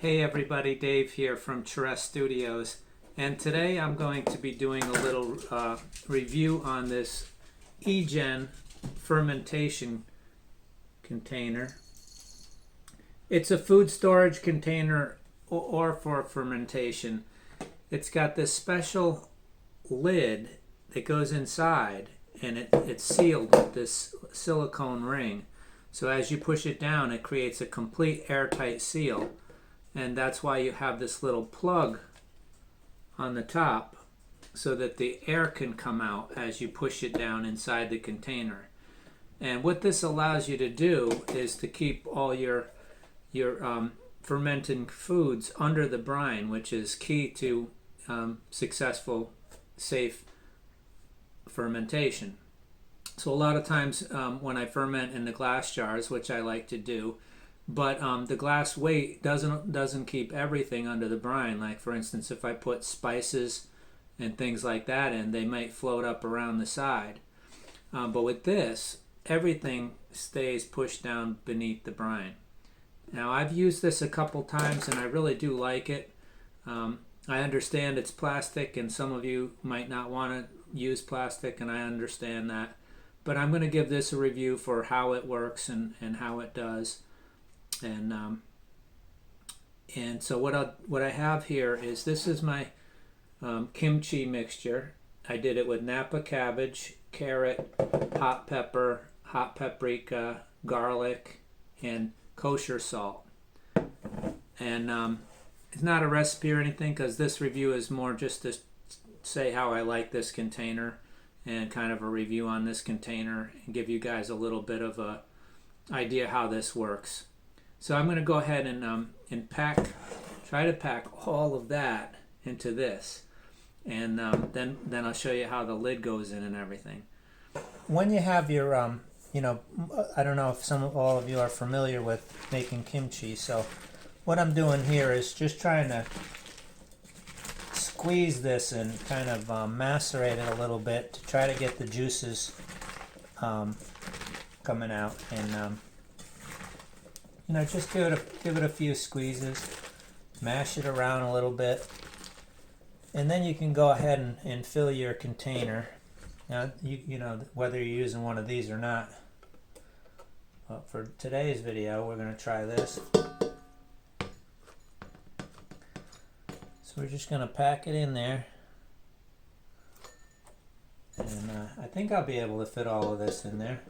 Hey everybody, Dave here from Chiress Studios, and today I'm going to be doing a little review on this Ejen fermentation container. It's a food storage container or for fermentation. It's got this special lid that goes inside, and it's sealed with this silicone ring. So as you push it down, it creates a complete airtight seal. And that's why you have this little plug on the top so that the air can come out as you push it down inside the container. And what this allows you to do is to keep all your fermenting foods under the brine, which is key to successful, safe fermentation. So a lot of times when I ferment in the glass jars, which I like to do, but the glass weight doesn't keep everything under the brine. Like for instance, if I put spices and things like that in, they might float up around the side. But with this, everything stays pushed down beneath the brine. Now I've used this a couple times and I really do like it. I understand it's plastic and some of you might not want to use plastic, and I understand that. But I'm going to give this a review for how it works and how it does. And so what I have here is, this is my kimchi mixture. I did it with Napa cabbage, carrot, hot pepper, hot paprika, garlic, and kosher salt. And it's not a recipe or anything, because this review is more just to say how I like this container and kind of a review on this container and give you guys a little bit of a idea how this works. So I'm going to go ahead and try to pack all of that into this, and then I'll show you how the lid goes in and everything. When you have your, I don't know if all of you are familiar with making kimchi. So what I'm doing here is just trying to squeeze this and kind of macerate it a little bit to try to get the juices coming out, and just give it a few squeezes, mash it around a little bit, and then you can go ahead and fill your container. Now, whether you're using one of these or not. Well, for today's video, we're going to try this. So we're just going to pack it in there, and I think I'll be able to fit all of this in there.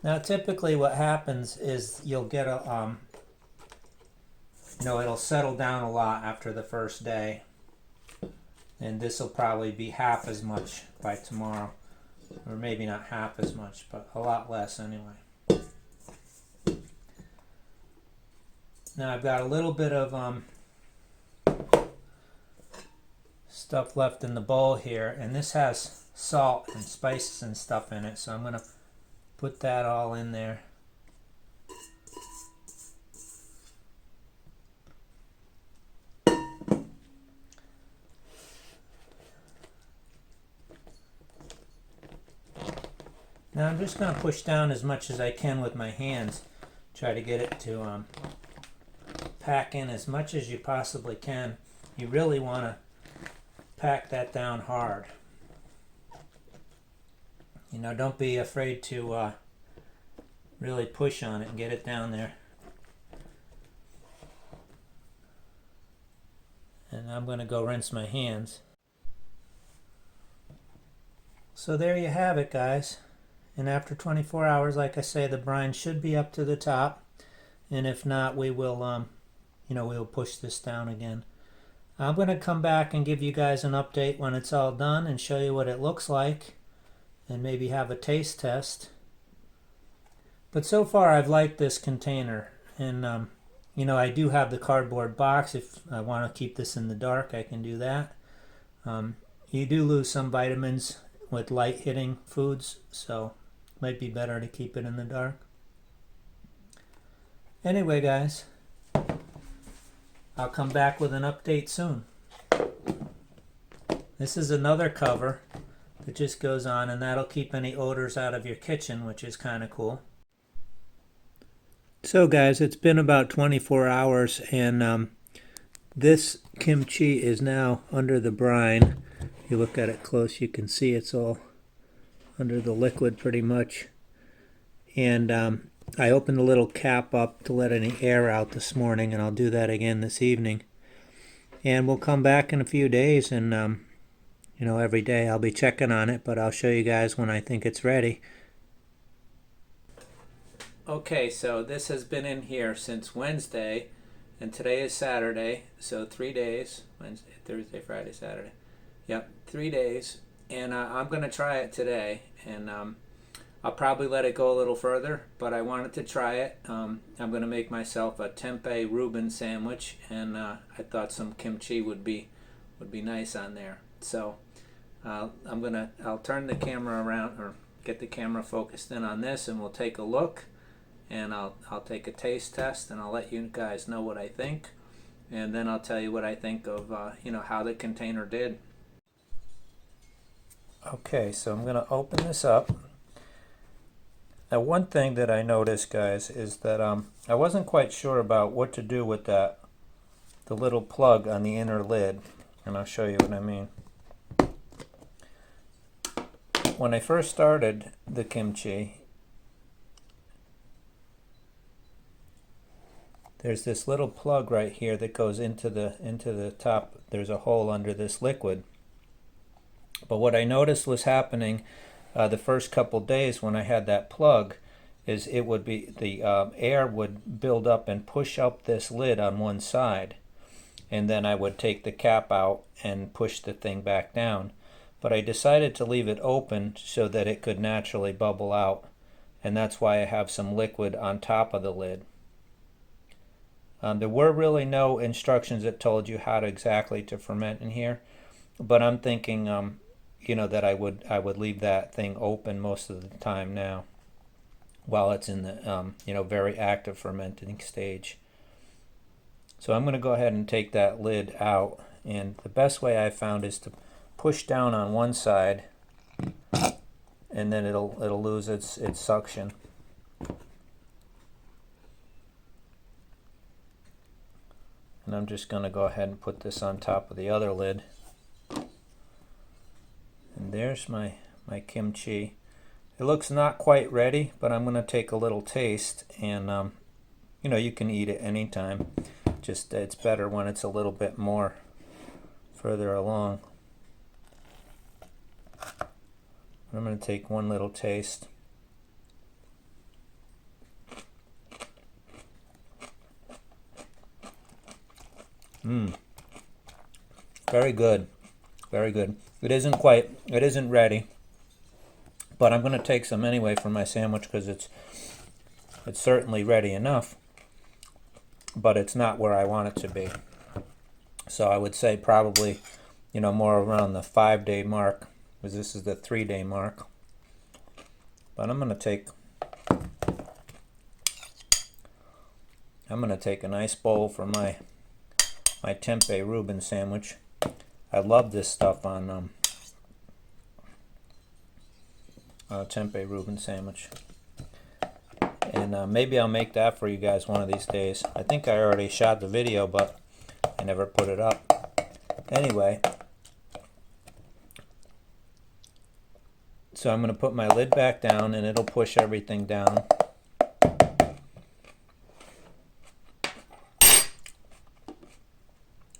Now, typically what happens is you'll get a, it'll settle down a lot after the first day. And this will probably be half as much by tomorrow. Or maybe not half as much, but a lot less anyway. Now I've got a little bit of stuff left in the bowl here. And this has salt and spices and stuff in it. So I'm going to put that all in there. Now I'm just going to push down as much as I can with my hands. Try to get it to pack in as much as you possibly can. You really want to pack that down hard. Don't be afraid to really push on it and get it down there. And I'm going to go rinse my hands. So there you have it, guys. And after 24 hours, like I say, the brine should be up to the top. And if not, we will, we'll push this down again. I'm going to come back and give you guys an update when it's all done and show you what it looks like, and maybe have a taste test. But so far I've liked this container, and I do have the cardboard box. If I want to keep this in the dark, I can do that. You do lose some vitamins with light hitting foods, so it might be better to keep it in the dark. Anyway, guys, I'll come back with an update soon. This is another cover that just goes on, and that'll keep any odors out of your kitchen, which is kind of cool. So guys, it's been about 24 hours and this kimchi is now under the brine. If you look at it close, you can see it's all under the liquid pretty much. And I opened the little cap up to let any air out this morning, and I'll do that again this evening. And we'll come back in a few days, and you know, every day I'll be checking on it, but I'll show you guys when I think it's ready. Okay, so this has been in here since Wednesday, and today is Saturday, so 3 days. Wednesday, Thursday, Friday, Saturday. Yep, 3 days. And I'm going to try it today, and I'll probably let it go a little further, but I wanted to try it. I'm going to make myself a tempeh Reuben sandwich, and I thought some kimchi would be nice on there. So I'll turn the camera around, or get the camera focused in on this, and we'll take a look. And I'll take a taste test, and I'll let you guys know what I think, and then I'll tell you what I think of you know, how the container did. Okay, so I'm going to open this up. Now, one thing that I noticed, guys, is that I wasn't quite sure about what to do with the little plug on the inner lid, and I'll show you what I mean. When I first started the kimchi, there's this little plug right here that goes into the top. There's a hole under this liquid. But what I noticed was happening the first couple days when I had that plug is it would be the air would build up and push up this lid on one side, and then I would take the cap out and push the thing back down. But I decided to leave it open so that it could naturally bubble out, and that's why I have some liquid on top of the lid. There were really no instructions that told you how to exactly to ferment in here, but I'm thinking, you know, that I would leave that thing open most of the time now, while it's in the you know, very active fermenting stage. So I'm going to go ahead and take that lid out, and the best way I found is to push down on one side, and then it'll lose its suction. And I'm just going to go ahead and put this on top of the other lid. And there's my kimchi. It looks not quite ready, but I'm going to take a little taste, and you know, you can eat it anytime. Just it's better when it's a little bit more further along. I'm going to take one little taste. Very good. Very good. It isn't ready, but I'm going to take some anyway for my sandwich because it's certainly ready enough, but it's not where I want it to be. So I would say probably, you know, more around the 5-day mark, because this is the 3-day mark. But I'm going to take a nice bowl for my tempeh Reuben sandwich. I love this stuff on tempeh Reuben sandwich, and maybe I'll make that for you guys one of these days. I think I already shot the video, but I never put it up. Anyway, so I'm going to put my lid back down, and it'll push everything down.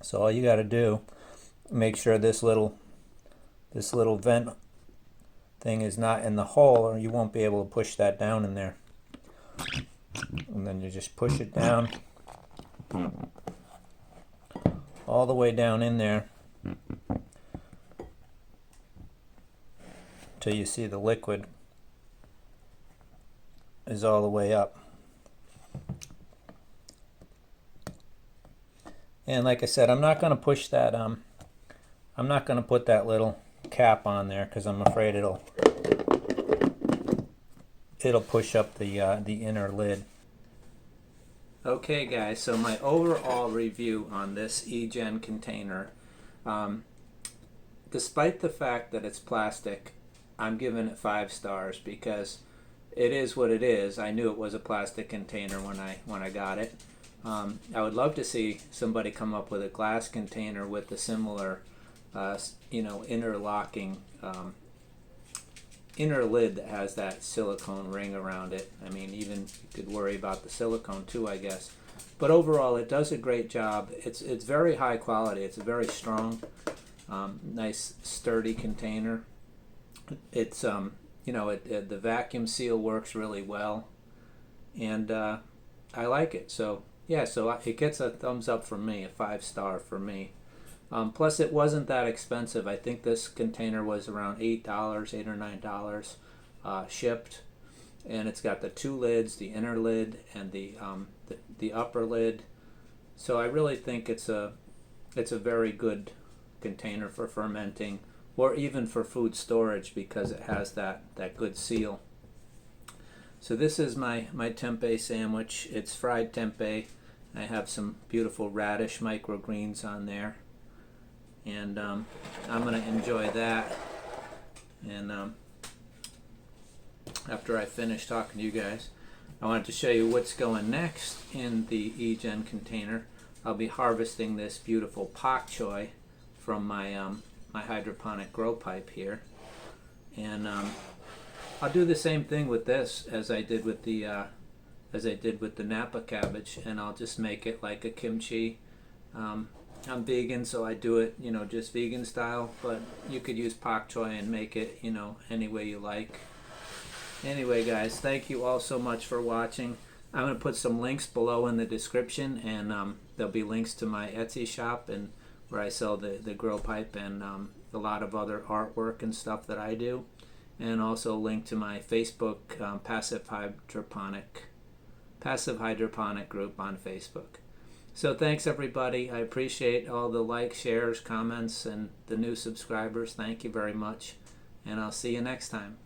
So all you got to do, make sure this little vent thing is not in the hole, or you won't be able to push that down in there. And then you just push it down all the way down in there till you see the liquid is all the way up. And like I said, I'm not going to push that. I'm not going to put that little cap on there because I'm afraid it'll push up the inner lid. Okay, guys. So my overall review on this Ejen container, despite the fact that it's plastic, I'm giving it 5 stars because it is what it is. I knew it was a plastic container when I got it. I would love to see somebody come up with a glass container with a similar, interlocking inner lid that has that silicone ring around it. I mean, even you could worry about the silicone too, I guess. But overall, it does a great job. It's very high quality. It's a very strong, nice, sturdy container. It's the vacuum seal works really well, and I like it. So yeah, it gets a thumbs up from me, a 5-star for me. Plus, it wasn't that expensive. I think this container was around $8, $8 or $9 shipped, and it's got the 2 lids, the inner lid and the upper lid. So I really think it's a very good container for fermenting, or even for food storage, because it has that good seal. So this is my tempeh sandwich. It's fried tempeh. I have some beautiful radish microgreens on there, and I'm going to enjoy that. And after I finish talking to you guys, I wanted to show you what's going next in the Ejen container. I'll be harvesting this beautiful pak choi from my my hydroponic grow pipe here, and I'll do the same thing with this as I did with the Napa cabbage, and I'll just make it like a kimchi. I'm vegan, so I do it, just vegan style, but you could use pak choi and make it, any way you like. Anyway, guys, thank you all so much for watching. I'm going to put some links below in the description, and there'll be links to my Etsy shop, and where I sell the grow pipe and a lot of other artwork and stuff that I do, and also a link to my Facebook passive hydroponic group on Facebook. So thanks, everybody. I appreciate all the likes, shares, comments, and the new subscribers. Thank you very much, and I'll see you next time.